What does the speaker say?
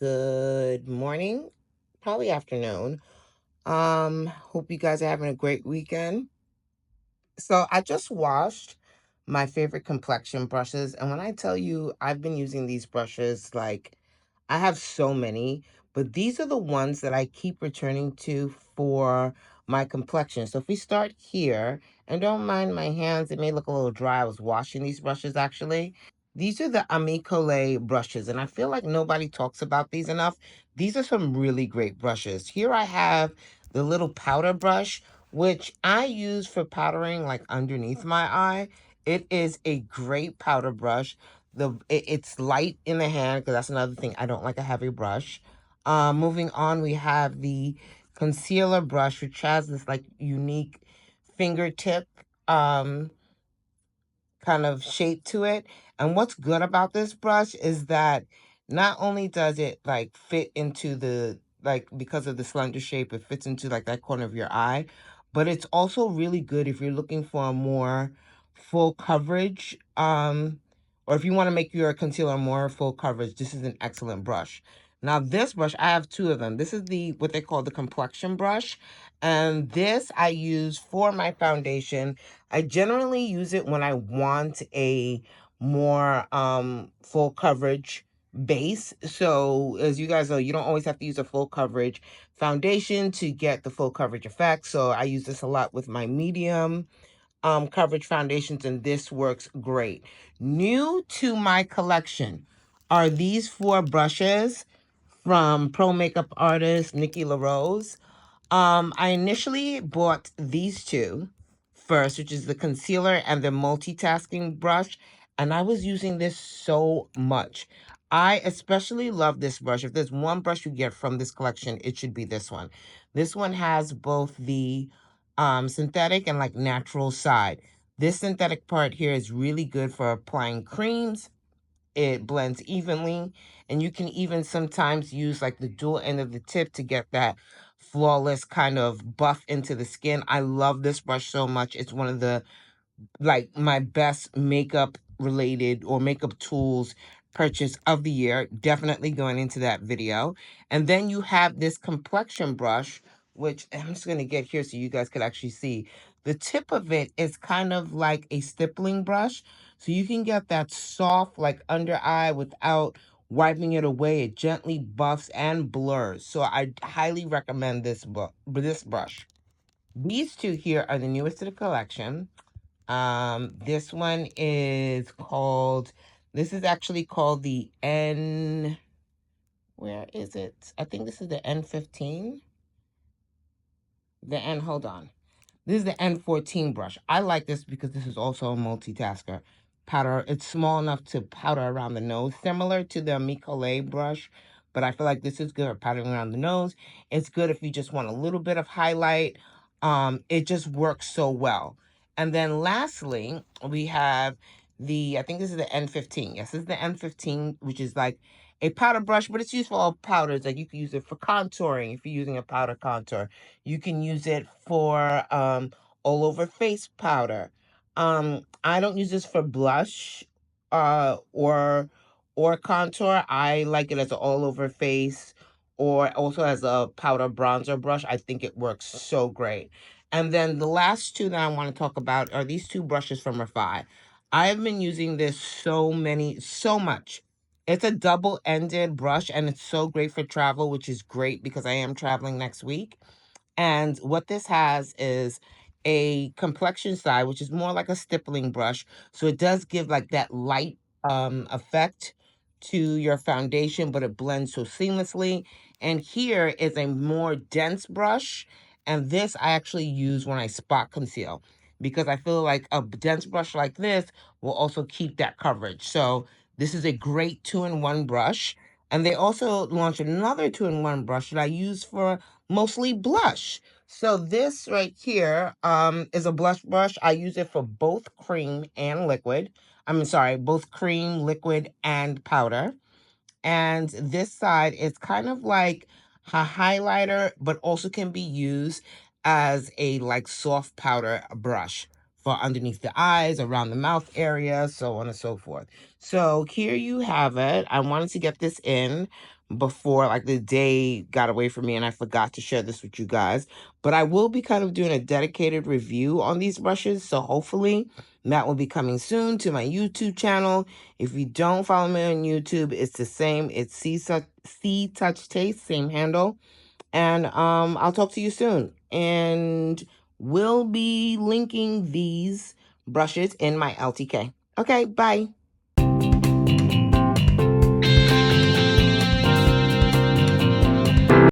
good morning, probably afternoon. Hope you guys are having a great weekend. So I just washed my favorite complexion brushes, and when I tell you I've been using these brushes, like I have so many, but these are the ones that I keep returning to for my complexion. So if we start here, and don't mind my hands, it may look a little dry. I was washing these brushes actually. These are the Amicole brushes, and I feel like nobody talks about these enough. These are some really great brushes. Here I have the little powder brush, which I use for powdering like underneath my eye. It is a great powder brush. It's light in the hand because that's another thing. I don't like a heavy brush. Moving on, we have the concealer brush, which has this like unique fingertip kind of shape to it. And what's good about this brush is that not only does it like fit into the like because of the slender shape, it fits into like that corner of your eye, but it's also really good if you're looking for a more full coverage or if you want to make your concealer more full coverage. This is an excellent brush. Now this brush, I have two of them. This is the what they call the complexion brush, and this I use for my foundation. I generally use it when I want a more full coverage base. So as you guys know, you don't always have to use a full coverage foundation to get the full coverage effect. So I use this a lot with my medium coverage foundations, and this works great. New to my collection are these four brushes from pro makeup artist Nikki LaRose. I initially bought these two first, which is the concealer and the multitasking brush, and I was using this so much. I especially love this brush. If there's one brush you get from this collection, it should be this one. This one has both the synthetic and like natural side. This synthetic part here is really good for applying creams. It blends evenly, and you can even sometimes use like the dual end of the tip to get that flawless kind of buff into the skin. I love this brush so much. It's one of the like my best makeup related or makeup tools purchase of the year, definitely going into that video. And then you have this complexion brush, which I'm just going to get here so you guys could actually see. The tip of it is kind of like a stippling brush, so you can get that soft like under eye without wiping it away. It gently buffs and blurs, so I highly recommend this brush. These two here are the newest to the collection. This one is called, this is actually called the N, where is it? I think this is the N15. Hold on. This is the N14 brush. I like this because this is also a multitasker. Powder, it's small enough to powder around the nose, similar to the Micole brush, but I feel like this is good at powdering around the nose. It's good if you just want a little bit of highlight. It just works so well. And then lastly, we have I think this is the N15. Yes, this is the N15, which is like a powder brush, but it's used for all powders. Like you can use it for contouring if you're using a powder contour. You can use it for all over face powder. I don't use this for blush or contour. I like it as an all over face or also as a powder bronzer brush. I think it works so great. And then the last two that I want to talk about are these two brushes from Refi. I have been using this so much. It's a double-ended brush, and it's so great for travel, which is great because I am traveling next week. And what this has is a complexion side, which is more like a stippling brush. So it does give like that light effect to your foundation, but it blends so seamlessly. And here is a more dense brush. And this I actually use when I spot conceal because I feel like a dense brush like this will also keep that coverage. So this is a great two-in-one brush. And they also launched another two-in-one brush that I use for mostly blush. So this right here is a blush brush. I use it for both cream and liquid. Sorry, both cream, liquid, and powder. And this side is kind of like a highlighter, but also can be used as a like soft powder brush for underneath the eyes, around the mouth area, so on and so forth. So here you have it. I wanted to get this in before like the day got away from me and I forgot to share this with you guys. But I will be kind of doing a dedicated review on these brushes. So hopefully that will be coming soon to my YouTube channel. If you don't follow me on YouTube, it's the same. It's C Touch Taste, same handle. And I'll talk to you soon. And we'll be linking these brushes in my LTK. Okay, bye.